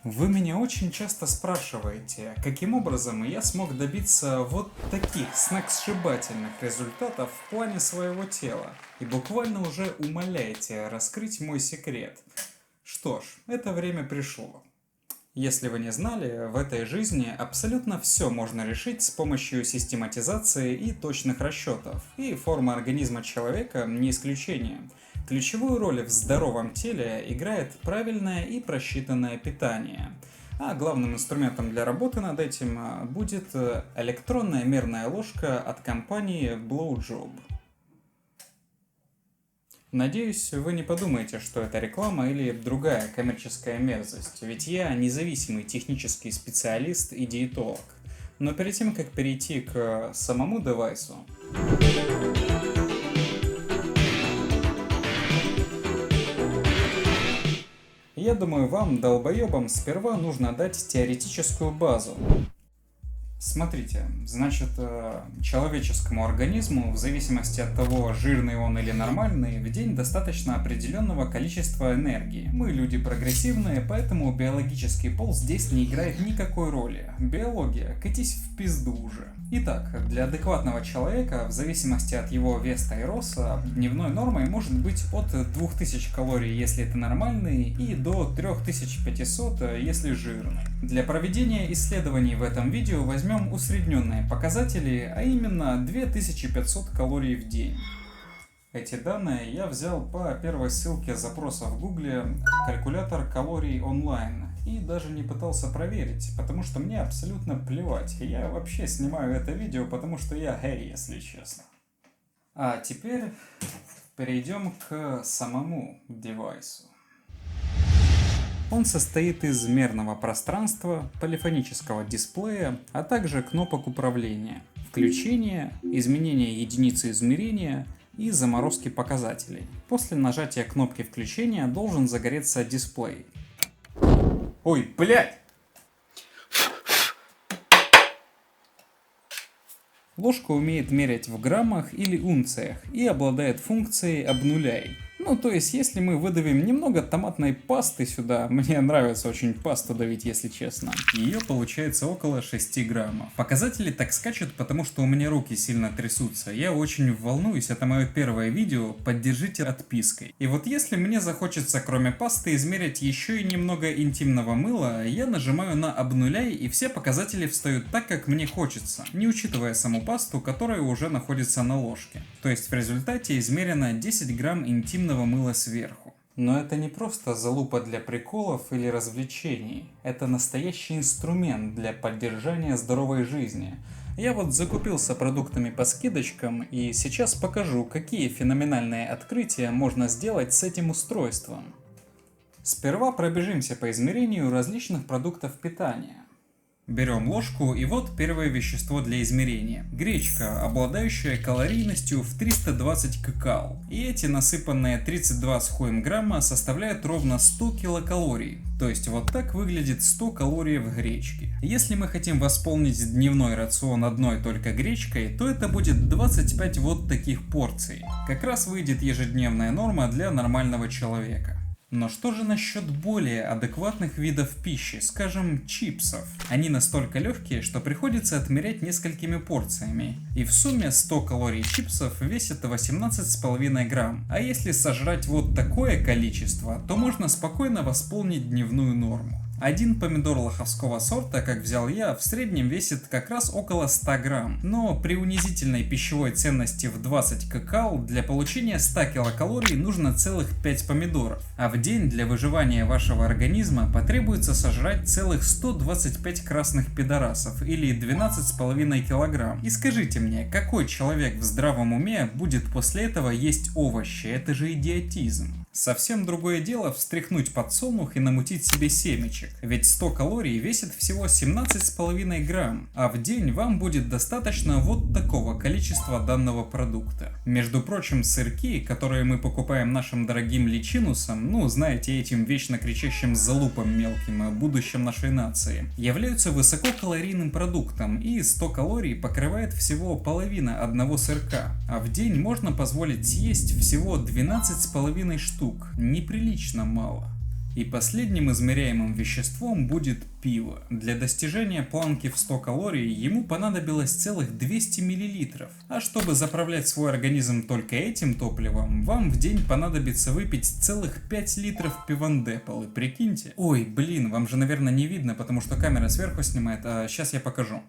Вы меня очень часто спрашиваете, каким образом я смог добиться вот таких сногсшибательных результатов в плане своего тела, и буквально уже умоляете раскрыть мой секрет. Что ж, это время пришло. Если вы не знали, в этой жизни абсолютно все можно решить с помощью систематизации и точных расчетов, и форма организма человека не исключение. Ключевую роль в здоровом теле играет правильное и просчитанное питание. А главным инструментом для работы над этим будет электронная мерная ложка от компании BlowJob. Надеюсь, вы не подумаете, что это реклама или другая коммерческая мерзость, ведь я независимый технический специалист и диетолог. Но перед тем, как перейти к самому девайсу, я думаю, вам, долбоебам, сперва нужно дать теоретическую базу. Смотрите, значит, человеческому организму, в зависимости от того, жирный он или нормальный, в день достаточно определенного количества энергии. Мы люди прогрессивные, поэтому биологический пол здесь не играет никакой роли. Биология, катись в пизду уже. Итак, для адекватного человека, в зависимости от его веса и роста, дневной нормой может быть от 2000 калорий, если это нормальный, и до 3500, если жирный. Для проведения исследований в этом видео возьмем усредненные показатели, а именно 2500 калорий в день. Эти данные я взял по первой ссылке запроса в гугле «Калькулятор калорий онлайн» и даже не пытался проверить, потому что мне абсолютно плевать. Я вообще снимаю это видео, потому что я гей, если честно. А теперь перейдем к самому девайсу. Он состоит из мерного пространства, полифонического дисплея, а также кнопок управления, включения, изменения единицы измерения и заморозки показателей. После нажатия кнопки включения должен загореться дисплей. Ой, блядь! Ложка умеет мерять в граммах или унциях и обладает функцией «обнуляй». Ну, то есть, если мы выдавим немного томатной пасты сюда, мне нравится очень пасту давить, если честно, ее получается около 6 граммов. Показатели так скачут, потому что у меня руки сильно трясутся. Я очень волнуюсь, это мое первое видео, поддержите отпиской. И вот если мне захочется кроме пасты измерить еще и немного интимного мыла, я нажимаю на «обнуляй», и все показатели встают так, как мне хочется, не учитывая саму пасту, которая уже находится на ложке. То есть в результате измерено 10 грамм интимного мыла сверху. Но это не просто залупа для приколов или развлечений. Это настоящий инструмент для поддержания здоровой жизни. Я вот закупился продуктами по скидочкам и сейчас покажу, какие феноменальные открытия можно сделать с этим устройством. Сперва пробежимся по измерению различных продуктов питания. Берем ложку, и вот первое вещество для измерения. Гречка, обладающая калорийностью в 320 ккал. И эти насыпанные 32 с хуем грамма составляют ровно 100 килокалорий. То есть вот так выглядит 100 калорий в гречке. Если мы хотим восполнить дневной рацион одной только гречкой, то это будет 25 вот таких порций. Как раз выйдет ежедневная норма для нормального человека. Но что же насчет более адекватных видов пищи, скажем, чипсов? Они настолько легкие, что приходится отмерять несколькими порциями. И в сумме 100 калорий чипсов весит 18,5 грамм. А если сожрать вот такое количество, то можно спокойно восполнить дневную норму. Один помидор лоховского сорта, как взял я, в среднем весит как раз около 100 грамм. Но при унизительной пищевой ценности в 20 ккал для получения 100 килокалорий нужно целых 5 помидоров. А в день для выживания вашего организма потребуется сожрать целых 125 красных пидорасов или 12,5 килограмм. И скажите мне, какой человек в здравом уме будет после этого есть овощи? Это же идиотизм. Совсем другое дело встряхнуть подсолнух и намутить себе семечек, ведь 100 калорий весит всего 17,5 грамм, а в день вам будет достаточно вот такого количества данного продукта. Между прочим, сырки, которые мы покупаем нашим дорогим личинусам, ну знаете, этим вечно кричащим залупам мелким о будущем нашей нации, являются высококалорийным продуктом, и 100 калорий покрывает всего половина одного сырка, а в день можно позволить съесть всего 12,5 штук. Неприлично мало. И последним измеряемым веществом будет пиво. Для достижения планки в 100 калорий ему понадобилось целых 200 мл. А чтобы заправлять свой организм только этим топливом, вам в день понадобится выпить целых 5 литров пивандеполы, прикиньте. Ой, блин, вам же, наверное, не видно, потому что камера сверху снимает, а сейчас я покажу.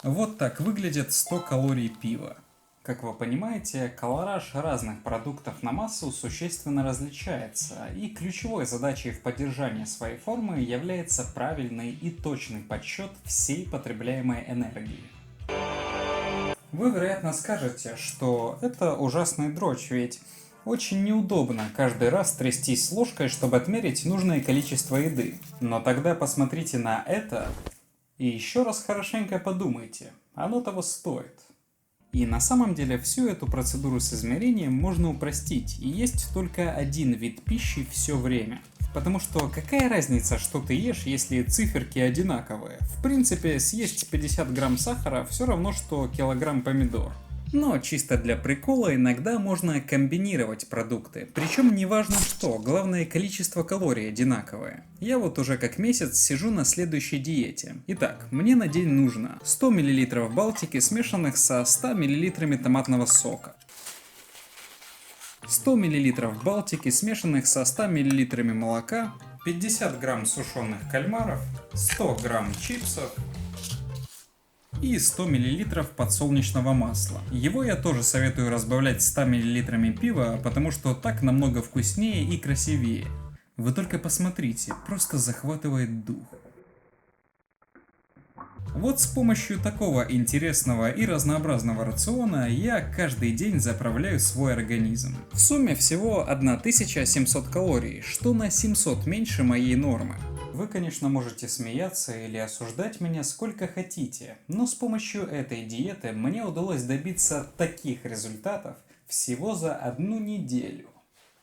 Вот так выглядят 100 калорий пива. Как вы понимаете, калораж разных продуктов на массу существенно различается, и ключевой задачей в поддержании своей формы является правильный и точный подсчет всей потребляемой энергии. Вы, вероятно, скажете, что это ужасная дрочь, ведь очень неудобно каждый раз трястись ложкой, чтобы отмерить нужное количество еды. Но тогда посмотрите на это и еще раз хорошенько подумайте, оно того стоит. И на самом деле всю эту процедуру с измерением можно упростить, и есть только один вид пищи все время. Потому что какая разница, что ты ешь, если циферки одинаковые? В принципе, съесть 50 грамм сахара все равно, что килограмм помидор. Но чисто для прикола иногда можно комбинировать продукты. Причем не важно что, главное количество калорий одинаковое. Я вот уже как месяц сижу на следующей диете. Итак, мне на день нужно 100 мл Балтики, смешанных со 100 мл томатного сока. 100 мл Балтики, смешанных со 100 мл молока, 50 грамм сушеных кальмаров, 100 грамм чипсов и 100 мл подсолнечного масла. Его я тоже советую разбавлять 100 мл пива, потому что так намного вкуснее и красивее. Вы только посмотрите, просто захватывает дух. Вот с помощью такого интересного и разнообразного рациона я каждый день заправляю свой организм. В сумме всего 1700 калорий, что на 700 меньше моей нормы. Вы, конечно, можете смеяться или осуждать меня сколько хотите, но с помощью этой диеты мне удалось добиться таких результатов всего за 1 неделю.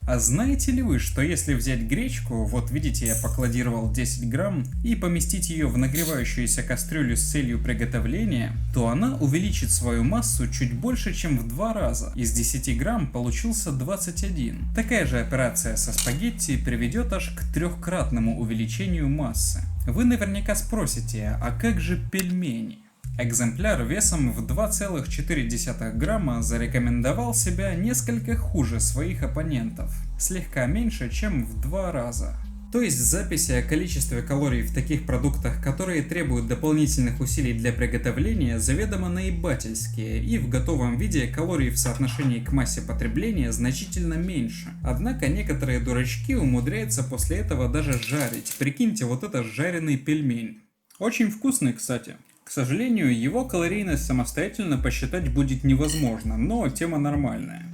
А знаете ли вы, что если взять гречку, вот видите, я покладировал 10 грамм, и поместить ее в нагревающуюся кастрюлю с целью приготовления, то она увеличит свою массу чуть больше, чем в 2 раза. Из 10 грамм получился 21. Такая же операция со спагетти приведет аж к 3-кратному увеличению массы. Вы наверняка спросите, а как же пельмени? Экземпляр весом в 2,4 грамма зарекомендовал себя несколько хуже своих оппонентов, слегка меньше, чем в 2 раза. То есть записи о количестве калорий в таких продуктах, которые требуют дополнительных усилий для приготовления, заведомо наебательские, и в готовом виде калорий в соотношении к массе потребления значительно меньше. Однако некоторые дурачки умудряются после этого даже жарить. Прикиньте, вот это жареный пельмень. Очень вкусный, кстати. К сожалению, его калорийность самостоятельно посчитать будет невозможно, но тема нормальная.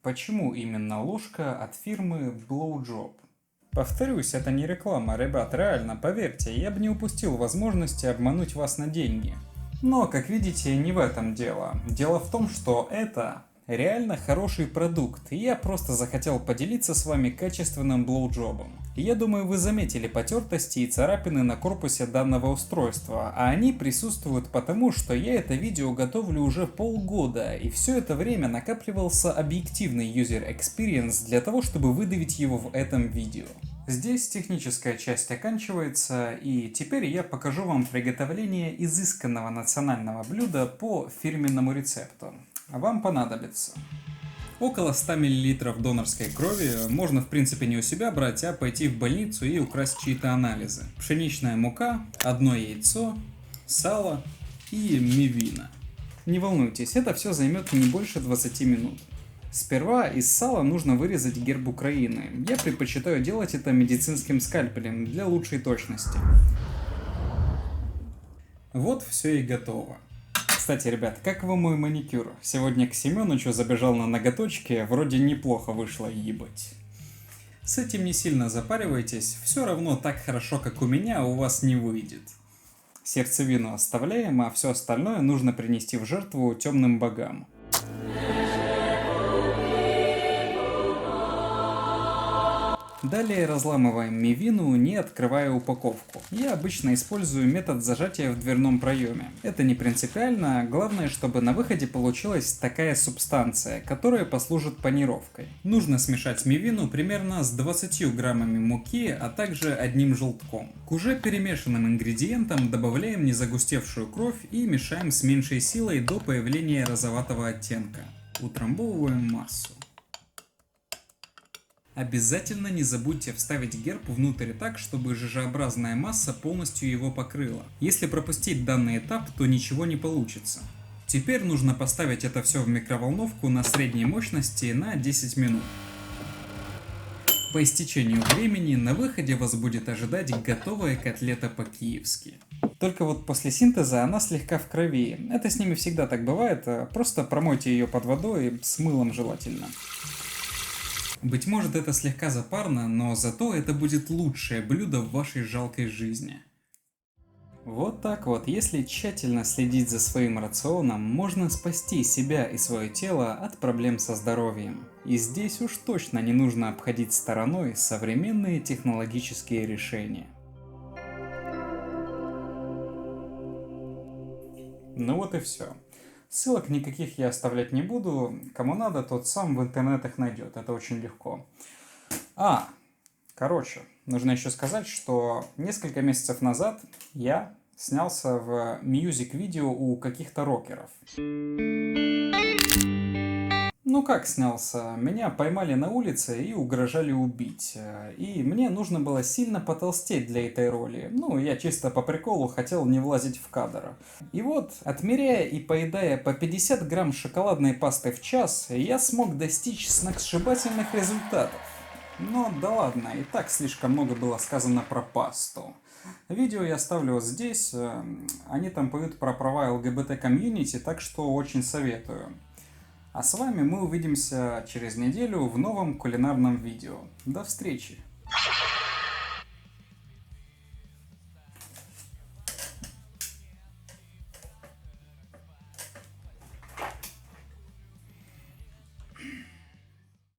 Почему именно ложка от фирмы Blowjob? Повторюсь, это не реклама, ребят, реально, поверьте, я бы не упустил возможности обмануть вас на деньги. Но, как видите, не в этом дело. Дело в том, что это реально хороший продукт, и я просто захотел поделиться с вами качественным блоуджобом. Я думаю, вы заметили потертости и царапины на корпусе данного устройства, а они присутствуют потому, что я это видео готовлю уже полгода, и все это время накапливался объективный user experience для того, чтобы выдавить его в этом видео. Здесь техническая часть оканчивается, и теперь я покажу вам приготовление изысканного национального блюда по фирменному рецепту. Вам понадобится около 100 мл донорской крови, можно в принципе не у себя брать, а пойти в больницу и украсть чьи-то анализы. Пшеничная мука, 1 яйцо, сало и мивина. Не волнуйтесь, это все займет не больше 20 минут. Сперва из сала нужно вырезать герб Украины. Я предпочитаю делать это медицинским скальпелем для лучшей точности. Вот все и готово. Кстати, ребят, как вам мой маникюр? Сегодня к Семёнычу забежал на ноготочки, вроде неплохо вышло, ебать. С этим не сильно запаривайтесь, все равно так хорошо, как у меня, у вас не выйдет. Сердцевину оставляем, а все остальное нужно принести в жертву темным богам. Далее разламываем мивину, не открывая упаковку. Я обычно использую метод зажатия в дверном проеме. Это не принципиально, главное, чтобы на выходе получилась такая субстанция, которая послужит панировкой. Нужно смешать мивину примерно с 20 граммами муки, а также одним желтком. К уже перемешанным ингредиентам добавляем незагустевшую кровь и мешаем с меньшей силой до появления розоватого оттенка. Утрамбовываем массу. Обязательно не забудьте вставить герб внутрь так, чтобы жижеобразная масса полностью его покрыла. Если пропустить данный этап, то ничего не получится. Теперь нужно поставить это все в микроволновку на средней мощности на 10 минут. По истечению времени на выходе вас будет ожидать готовая котлета по-киевски. Только вот после синтеза она слегка в крови. Это с ними всегда так бывает, просто промойте ее под водой, с мылом желательно. Быть может, это слегка запарно, но зато это будет лучшее блюдо в вашей жалкой жизни. Вот так вот, если тщательно следить за своим рационом, можно спасти себя и свое тело от проблем со здоровьем. И здесь уж точно не нужно обходить стороной современные технологические решения. Ну вот и все. Ссылок никаких я оставлять не буду. Кому надо, тот сам в интернетах найдет. Это очень легко. Короче, нужно еще сказать, что несколько месяцев назад я снялся в мьюзик-видео у каких-то рокеров. Ну как снялся? Меня поймали на улице и угрожали убить. И мне нужно было сильно потолстеть для этой роли. Ну, я чисто по приколу хотел не влазить в кадр. И вот, отмеряя и поедая по 50 грамм шоколадной пасты в час, я смог достичь сногсшибательных результатов. Но да ладно, и так слишком много было сказано про пасту. Видео я оставлю вот здесь. Они там поют про права ЛГБТ-комьюнити, так что очень советую. А с вами мы увидимся через неделю в новом кулинарном видео. До встречи!